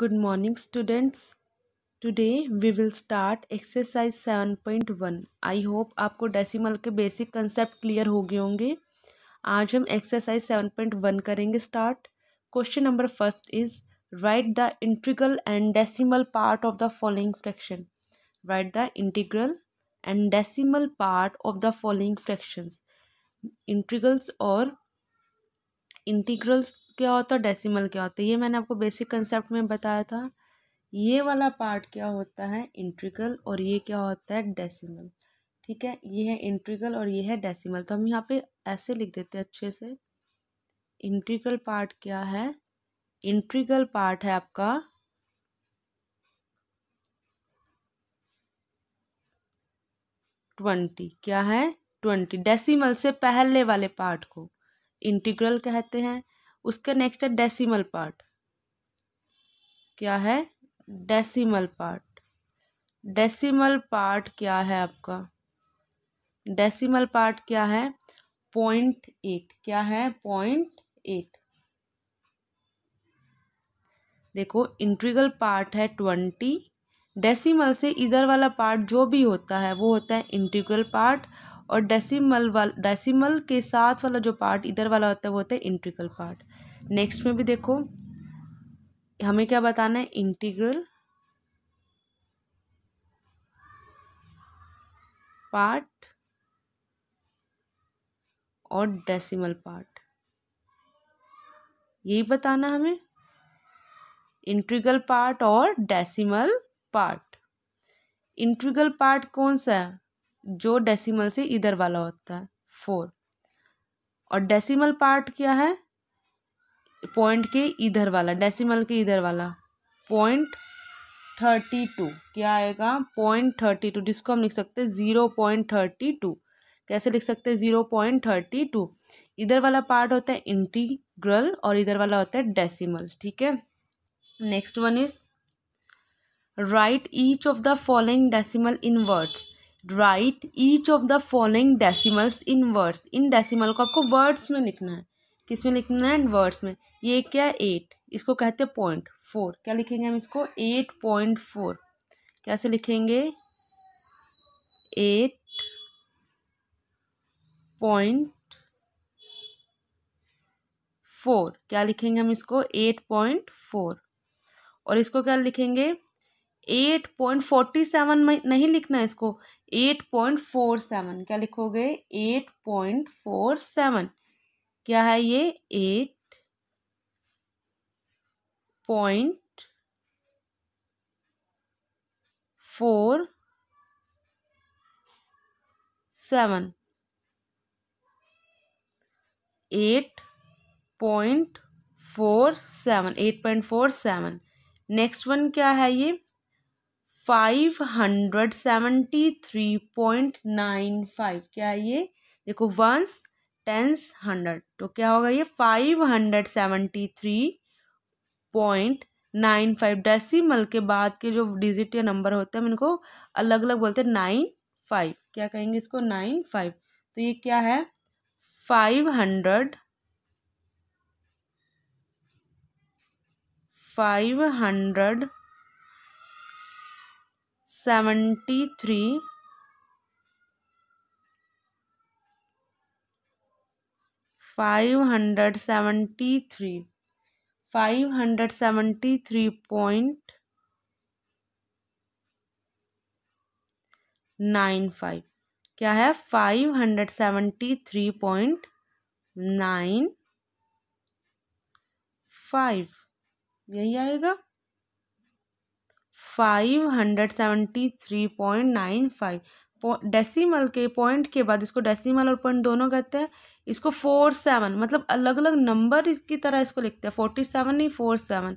Good morning, students. Today we will start exercise 7.1. I hope आपको decimal के basic concept clear हो गए होंगे. आज हम एक्सरसाइज 7.1 करेंगे start. Question number first is right the integral and decimal part of the following fraction. Right the integral and decimal part of the following fractions. Integrals और integrals क्या होता है, डेसिमल क्या होता है, ये मैंने आपको बेसिक कंसेप्ट में बताया था. ये वाला पार्ट क्या होता है, इंटीग्रल, और ये क्या होता है, डेसिमल. ठीक है, ये है इंटीग्रल और ये है डेसिमल. तो हम यहाँ पे ऐसे लिख देते हैं अच्छे से. इंटीग्रल पार्ट क्या है, इंटीग्रल पार्ट है आपका 20. क्या है, 20. डेसिमल से पहले वाले पार्ट को इंटीग्रल कहते हैं. उसका नेक्स्ट है डेसिमल पार्ट. क्या है, डेसिमल पार्ट. डेसिमल पार्ट क्या है आपका, डेसिमल पार्ट क्या है, 0.8. क्या है, 0.8. देखो इंटीग्रल पार्ट है 20. डेसिमल से इधर वाला पार्ट जो भी होता है वो होता है इंटीग्रल पार्ट, और डेसिमल के साथ वाला जो पार्ट इधर वाला होता है वो होता है इंटीग्रल पार्ट. नेक्स्ट में भी देखो हमें क्या बताना है, इंटीग्रल पार्ट और डेसिमल पार्ट, यही बताना हमें. इंटीग्रल पार्ट और डेसिमल पार्ट. इंटीग्रल पार्ट कौन सा है, जो डेसिमल से इधर वाला होता है 4. और डेसिमल पार्ट क्या है, पॉइंट के इधर वाला, डेसिमल के इधर वाला 0.32. क्या आएगा, 0.32, जिसको हम लिख सकते हैं 0.32. कैसे लिख सकते हैं, 0.32. इधर वाला पार्ट होता है इंटीग्रल और इधर वाला होता है डेसिमल. ठीक है, next one is right each of the following decimal in words. Right each of the following decimals in words. In decimal को आपको वर्ड्स में लिखना है. किस में लिखना है, वर्ड्स में. ये क्या है, 8. इसको कहते हैं 0.4. क्या लिखेंगे हम इसको, 8.4. कैसे लिखेंगे, 8.4. क्या लिखेंगे हम इसको, 8.4. और इसको क्या लिखेंगे, 8.47 में नहीं लिखना है इसको, 8.47. क्या लिखोगे, 8.47. क्या है ये, 8.47. 8.47. नेक्स्ट वन क्या है, ये 573.95. क्या है ये, देखो वंस टेंस 100, तो क्या होगा ये 573.95. डेसिमल के बाद के जो डिजिट या नंबर होते हैं इनको अलग अलग बोलते हैं 95. क्या कहेंगे इसको, 95. तो ये क्या है, 573.95. 573.95. क्या है, 573.95. यही आएगा 573.95. डेसिमल के पॉइंट के बाद इसको डेसिमल और पॉइंट दोनों कहते हैं. इसको 47 मतलब अलग अलग नंबर इसकी तरह इसको लिखते हैं, 47 नहीं 47.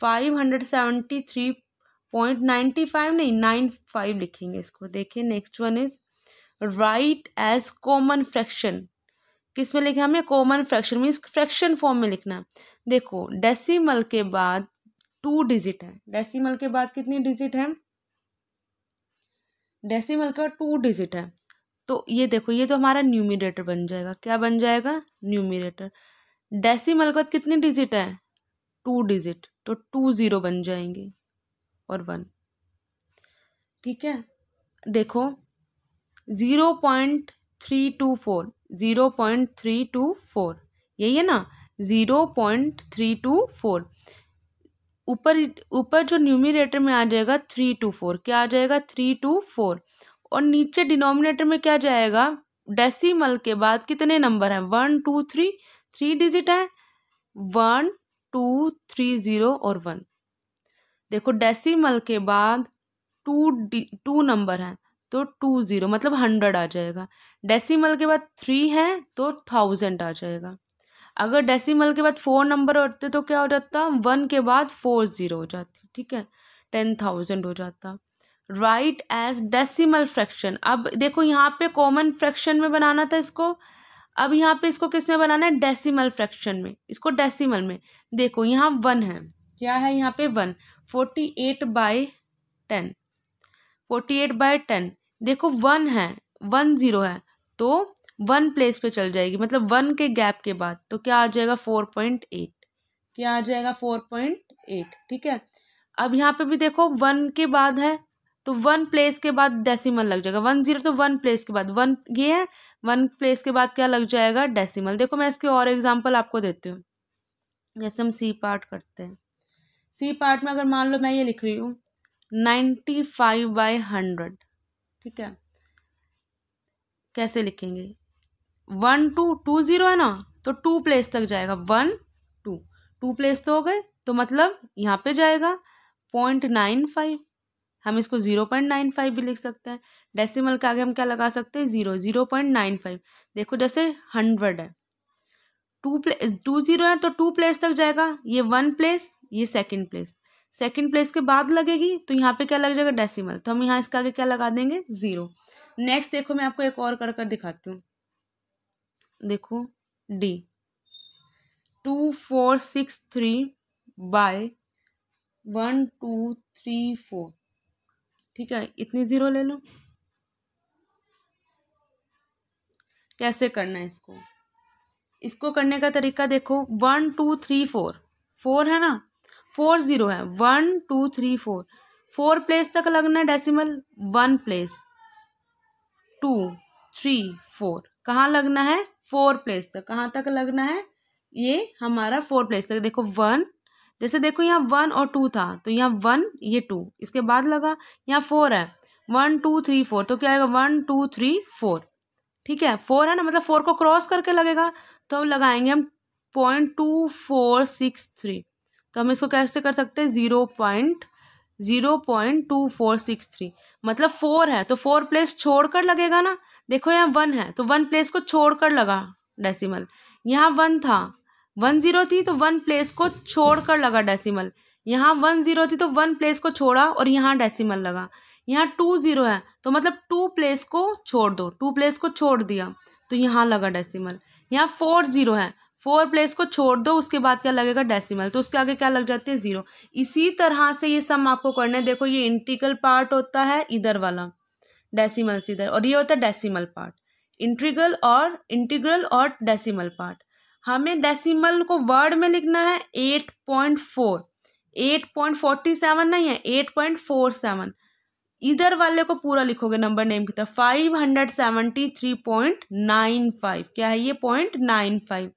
573.95 नहीं 95 लिखेंगे इसको. देखिए next one is write as common fraction. किस में लिखे हमें, common fraction means fraction form में लिखना. देखो डेसिमल के बाद 2 डिजिट है. डेसिमल के बाद कितनी डिजिट है, डेसिमल का 2 डिजिट है. तो ये देखो ये तो हमारा न्यूमिरेटर बन जाएगा. क्या बन जाएगा, न्यूमिरेटर. डेसिमल के बाद कितनी डिजिट है, 2 डिजिट. तो 2 0 बन जाएंगे और 1। ठीक है, देखो 0.324, 0.324 यही है ना, 0.324। ऊपर ऊपर जो न्यूमरेटर में आ जाएगा 324, क्या आ जाएगा 324, और नीचे डिनोमिनेटर में क्या जाएगा, डेसिमल के बाद कितने नंबर हैं, 1 2 3, 3 डिजिट है, 1 2 3 0 और 1। देखो डेसिमल के बाद 2 नंबर हैं तो 20 मतलब 100 आ जाएगा। डेसिमल के बाद 3 है तो 1000 आ जाएगा। अगर डेसिमल के बाद 4 नंबर होते तो क्या हो जाता, 1 के बाद 4 0 हो जाती। ठीक है, 10,000 हो जाता। Write as decimal fraction. अब देखो यहाँ पे कॉमन फ्रैक्शन में बनाना था इसको, अब यहाँ पे इसको किस में बनाना है, डेसिमल फ्रैक्शन में, इसको डेसिमल में। देखो यहाँ 1 है, क्या है यहाँ पे 1, 48/10, 48/10। देखो 1 है, 1 0 है तो 1 प्लेस पे चल जाएगी, मतलब 1 के गैप के बाद, तो क्या आ जाएगा 4.8, क्या आ जाएगा 4.8। ठीक है, अब यहाँ पे भी देखो 1 के बाद है तो 1 प्लेस के बाद डेसिमल लग जाएगा, 1 0 तो 1 प्लेस के बाद 1 ये है, 1 प्लेस के बाद क्या लग जाएगा, डेसिमल। देखो मैं इसके और एग्जांपल आपको देती हूँ, जैसे हम सी पार्ट करते हैं। सी पार्ट में अगर मान लो मैं ये लिख रही हूँ 95/100, ठीक है, कैसे लिखेंगे, 1 2 2 0 है ना, तो 2 प्लेस तक जाएगा, 1 2 2 प्लेस तो हो गए, तो मतलब यहाँ पे जाएगा 0.95, हम इसको 0.95 भी लिख सकते हैं। डेसिमल के आगे हम क्या लगा सकते हैं, 0, 0.95। देखो जैसे 100 है, 2 0 है तो 2 प्लेस तक जाएगा, ये 1 प्लेस, ये सेकंड प्लेस, सेकंड प्लेस के बाद लगेगी तो यहाँ पे क्या लग जाएगा, डेसिमल, तो हम यहाँ इसके आगे क्या लगा देंगे, 0। नेक्स्ट देखो मैं आपको एक और कर दिखाती हूँ। देखो डी 2463/1234, ठीक है, इतनी 0 ले लो। कैसे करना है इसको, इसको करने का तरीका देखो, 1 2 3 4, 4 है ना, 4 0 है, 1 2 3 4, 4 प्लेस तक लगना है डेसिमल, 1 प्लेस, 2 3 4, कहाँ लगना है, 4 प्लेस तक, कहाँ तक लगना है, ये हमारा 4 प्लेस तक। देखो 1, जैसे देखो यहाँ 1 और 2 था तो यहाँ 1 ये 2 इसके बाद लगा, यहाँ 4 है, 1 2 3 4, तो क्या आएगा 1 2 3 4। ठीक है, 4 है ना, मतलब 4 को क्रॉस करके लगेगा, तो अब लगाएंगे हम 0.2463, तो हम इसको कैसे कर सकते हैं, 0.2463, मतलब 4 है तो 4 प्लेस छोड़कर लगेगा ना। देखो यहाँ 1 है तो 1 प्लेस को छोड़कर लगा डेसिमल, यहाँ 1 था, 1 0 थी तो 1 प्लेस को छोड़कर लगा डेसिमल, यहाँ 1 0 थी तो 1 प्लेस को छोड़ा और यहाँ डेसिमल लगा। यहाँ 2 0 है तो मतलब 2 प्लेस को छोड़ दो, 2 प्लेस को छोड़ दिया तो यहाँ लगा डेसिमल। यहाँ 4 0 है, 4 प्लेस को छोड़ दो उसके बाद क्या लगेगा, डेसिमल, तो उसके आगे क्या लग जाते हैं, 0। इसी तरह से ये सम आपको करना है। देखो ये इंटीग्रल पार्ट होता है इधर वाला, डेसिमल से इधर, और ये होता है डेसिमल पार्ट, इंटीग्रल और डेसिमल पार्ट। हमें डेसिमल को वर्ड में लिखना है 8.4, 8.47 नहीं है, 8.47। इधर वाले को पूरा लिखोगे नंबर नेम की तरफ, 573.95, क्या है ये 0.95।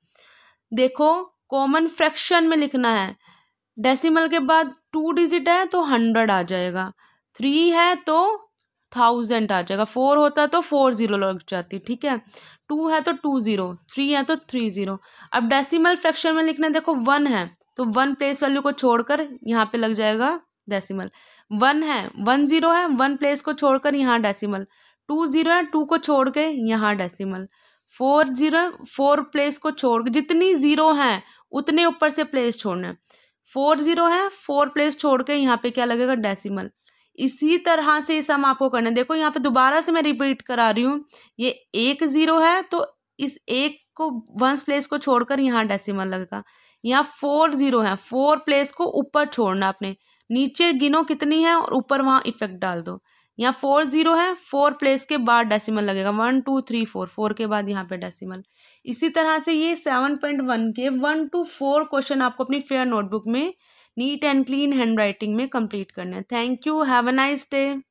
देखो कॉमन फ्रैक्शन में लिखना है, डेसिमल के बाद 2 डिजिट है तो 100 आ जाएगा, 3 है तो 1000 आ जाएगा, 4 होता तो 4 0 लग जाती। ठीक है, 2 है तो 2 0, 3 है तो 3 0। अब डेसिमल फ्रैक्शन में लिखना है, देखो 1 है तो 1 प्लेस वैल्यू को छोड़कर यहाँ पे लग जाएगा डेसिमल, 1 है 1 0 है, 1 प्लेस को छोड़कर यहाँ डेसिमल, 2 0 है 2 को छोड़ के यहाँ डेसिमल, 4 0 4 प्लेस को छोड़ के, जितनी 0 है उतने ऊपर से प्लेस छोड़ना है, 4 0 है 4 प्लेस छोड़ के यहाँ पे क्या लगेगा, डेसिमल। इसी तरह से सम आपको करना है। देखो यहाँ पे दोबारा से मैं रिपीट करा रही हूँ, ये 1 0 है तो इस 1 को 1 प्लेस को छोड़कर यहाँ डेसिमल लगेगा। यहाँ 4 0 है, 4 प्लेस को ऊपर छोड़ना, अपने नीचे गिनो कितनी है और ऊपर वहां इफेक्ट डाल दो। यहाँ 4 0 है, 4 प्लेस के बाद डेसिमल लगेगा, 1 2 3 4, 4 के बाद यहाँ पे डेसिमल। इसी तरह से ये 7.1 के 1 to 4 क्वेश्चन आपको अपनी फेयर नोटबुक में neat and clean hand writing में कंप्लीट करना है। Thank you, have a nice day.